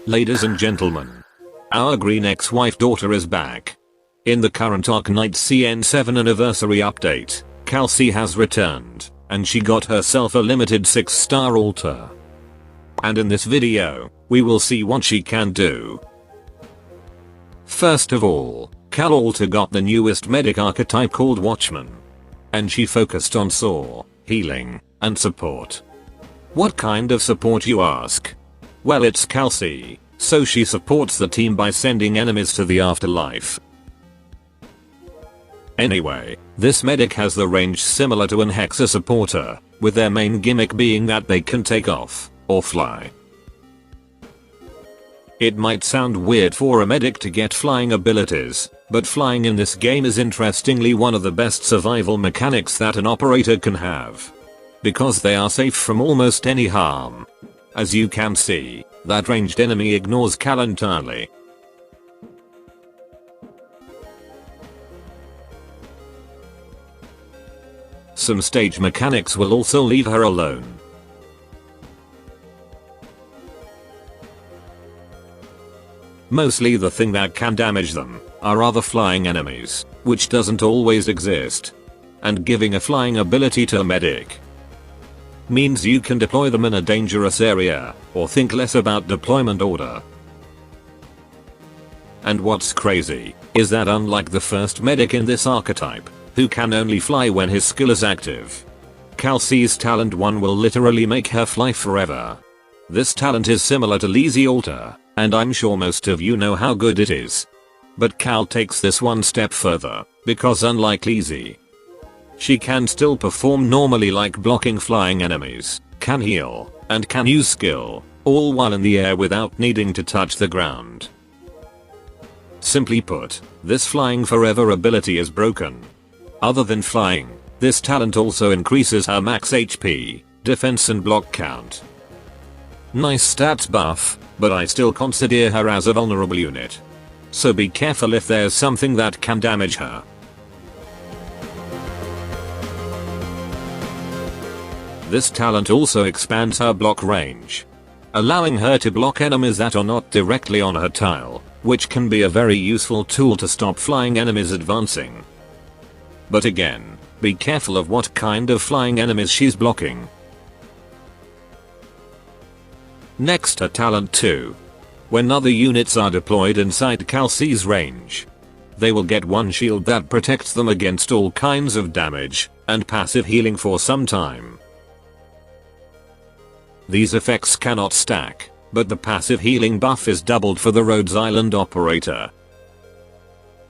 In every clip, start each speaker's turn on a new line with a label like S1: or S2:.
S1: Ladies and gentlemen, our green ex-wife daughter is back. In the current Arknights CN7 anniversary update, Kal'tsit has returned, and she got herself a limited 6-star altar. And in this video, we will see what she can do. First of all, Kal'tsit got the newest medic archetype called Watchman. And she focused on saw, healing, and support. What kind of support, you ask? Well, it's Kal'tsit, so she supports the team by sending enemies to the afterlife. Anyway, this medic has the range similar to an Hexa supporter, with their main gimmick being that they can take off, or fly. It might sound weird for a medic to get flying abilities, but flying in this game is interestingly one of the best survival mechanics that an operator can have. Because they are safe from almost any harm. As you can see, that ranged enemy ignores Kal entirely. Some stage mechanics will also leave her alone. Mostly the thing that can damage them are other flying enemies, which doesn't always exist. And giving a flying ability to a medic means you can deploy them in a dangerous area, or think less about deployment order. And what's crazy, is that unlike the first medic in this archetype, who can only fly when his skill is active, Kal'tsit's talent 1 will literally make her fly forever. This talent is similar to Lee's altar, and I'm sure most of you know how good it is. But Kal takes this one step further, because unlike Lee's, she can still perform normally, like blocking flying enemies, can heal, and can use skill, all while in the air without needing to touch the ground. Simply put, this flying forever ability is broken. Other than flying, this talent also increases her max HP, defense and block count. Nice stats buff, but I still consider her as a vulnerable unit. So be careful if there's something that can damage her. This talent also expands her block range, allowing her to block enemies that are not directly on her tile, which can be a very useful tool to stop flying enemies advancing. But again, be careful of what kind of flying enemies she's blocking. Next, her talent 2. When other units are deployed inside Kal'tsit's range, they will get one shield that protects them against all kinds of damage, and passive healing for some time. These effects cannot stack, but the passive healing buff is doubled for the Rhodes Island operator.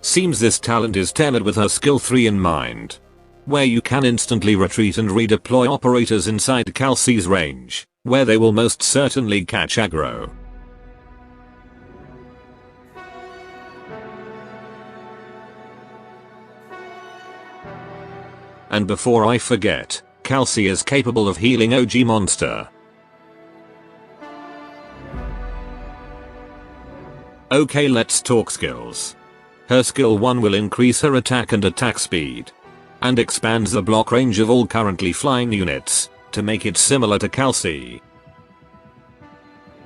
S1: Seems this talent is tailored with her skill 3 in mind, where you can instantly retreat and redeploy operators inside Kal'tsit's range, where they will most certainly catch aggro. And before I forget, Kal'tsit is capable of healing OG monster. Okay, let's talk skills. Her skill 1 will increase her attack and attack speed, and expands the block range of all currently flying units, to make it similar to Kal'tsit.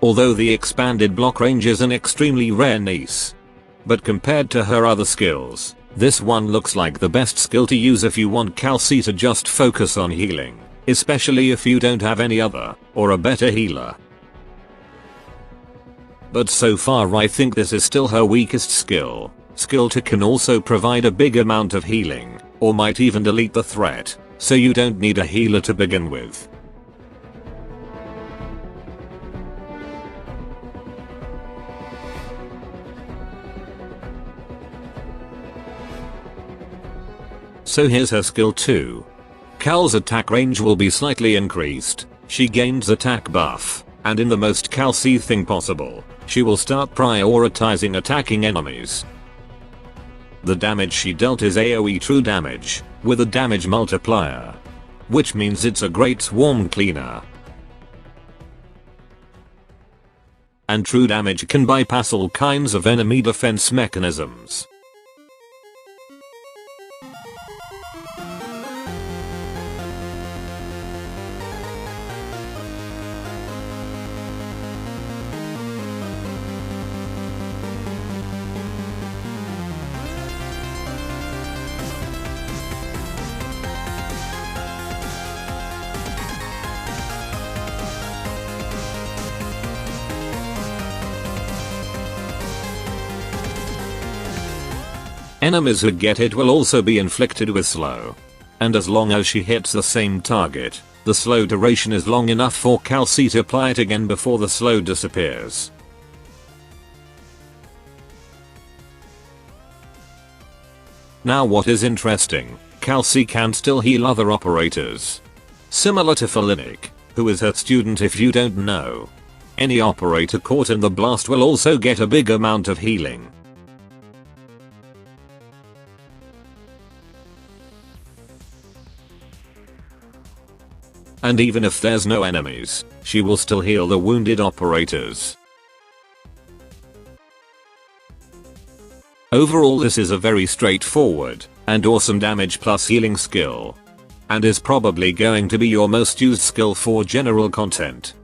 S1: Although the expanded block range is an extremely rare niche, but compared to her other skills, this one looks like the best skill to use if you want Kal'tsit to just focus on healing, especially if you don't have any other, or a better healer. But so far I think this is still her weakest skill. Skill 2 can also provide a big amount of healing, or might even delete the threat, so you don't need a healer to begin with. So here's her skill 2. Kal's attack range will be slightly increased, she gains attack buff, and in the most Kal'tsit thing possible, she will start prioritizing attacking enemies. The damage she dealt is AoE true damage, with a damage multiplier, which means it's a great swarm cleaner. And true damage can bypass all kinds of enemy defense mechanisms. Enemies who get it will also be inflicted with slow. And as long as she hits the same target, the slow duration is long enough for Kal'tsit to apply it again before the slow disappears. Now what is interesting, Kal'tsit can still heal other operators. Similar to Felinic, who is her student if you don't know. Any operator caught in the blast will also get a big amount of healing. And even if there's no enemies, she will still heal the wounded operators. Overall, this is a very straightforward and awesome damage plus healing skill. And is probably going to be your most used skill for general content.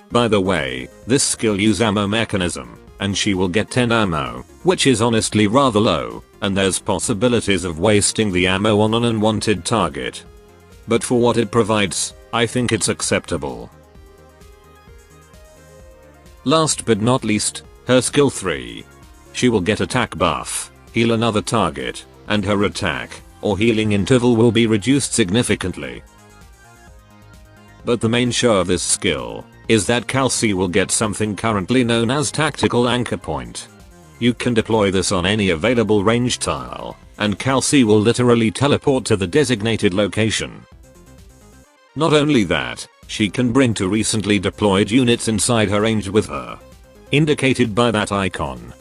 S1: By the way, this skill uses ammo mechanism, and she will get 10 ammo, which is honestly rather low, and there's possibilities of wasting the ammo on an unwanted target. But for what it provides, I think it's acceptable. Last but not least, her skill 3. She will get attack buff, heal another target, and her attack or healing interval will be reduced significantly. But the main show of this skill is that Kal'tsit will get something currently known as tactical anchor point. You can deploy this on any available range tile, and Kal'tsit will literally teleport to the designated location. Not only that, she can bring 2 recently deployed units inside her range with her, indicated by that icon.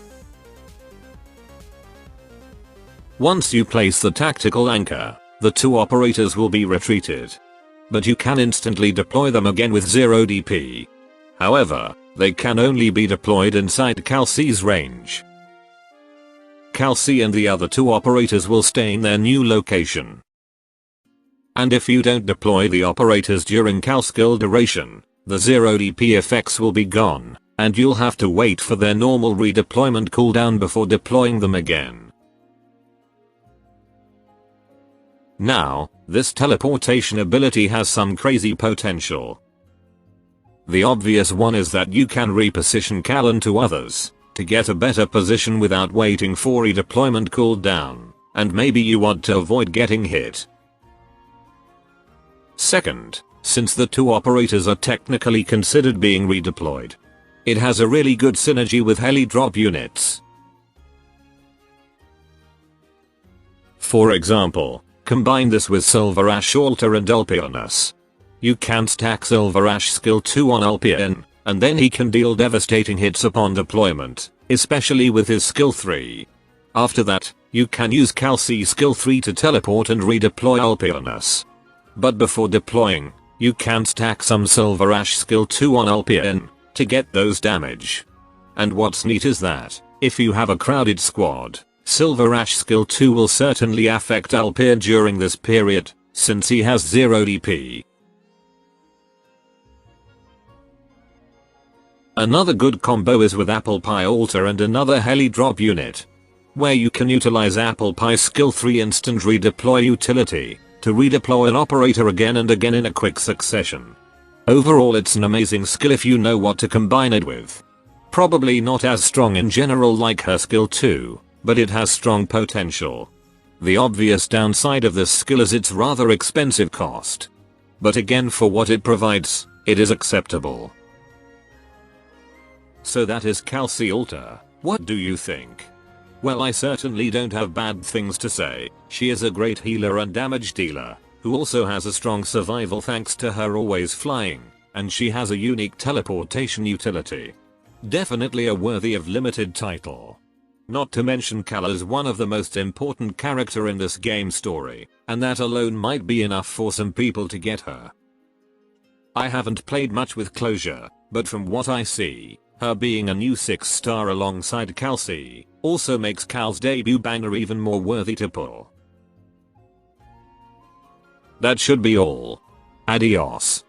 S1: Once you place the tactical anchor, the 2 operators will be retreated. But you can instantly deploy them again with 0 DP. However, they can only be deployed inside Kal'tsit's range. Kal'tsit and the other 2 operators will stay in their new location. And if you don't deploy the operators during Kal's skill duration, the 0 DP effects will be gone, and you'll have to wait for their normal redeployment cooldown before deploying them again. Now, this teleportation ability has some crazy potential. The obvious one is that you can reposition Kal into others, to get a better position without waiting for redeployment cooldown, and maybe you want to avoid getting hit. Second, since the 2 operators are technically considered being redeployed, it has a really good synergy with heli drop units. For example, combine this with Silver Ash Altar and Ulpianus. You can stack Silver Ash skill 2 on Ulpian, and then he can deal devastating hits upon deployment, especially with his skill 3. After that, you can use Kal'tsit skill 3 to teleport and redeploy Ulpianus. But before deploying, you can stack some Silver Ash skill 2 on Ulpian, to get those damage. And what's neat is that, if you have a crowded squad, Silver Ash skill 2 will certainly affect Ulpian during this period, since he has 0 DP. Another good combo is with Apple Pie Altar and another heli drop unit, where you can utilize Apple Pie skill 3 instant redeploy utility, to redeploy an operator again and again in a quick succession. Overall, it's an amazing skill if you know what to combine it with. Probably not as strong in general like her skill 2. But it has strong potential. The obvious downside of this skill is its rather expensive cost. But again, for what it provides, it is acceptable. So that is Kal'tsit Altar. What do you think? Well, I certainly don't have bad things to say. She is a great healer and damage dealer, who also has a strong survival thanks to her always flying, and she has a unique teleportation utility. Definitely a worthy of limited title. Not to mention Kal is one of the most important character in this game story, and that alone might be enough for some people to get her. I haven't played much with Closure, but from what I see, her being a new 6-star alongside Kal'tsit also makes Kal's debut banner even more worthy to pull. That should be all. Adios.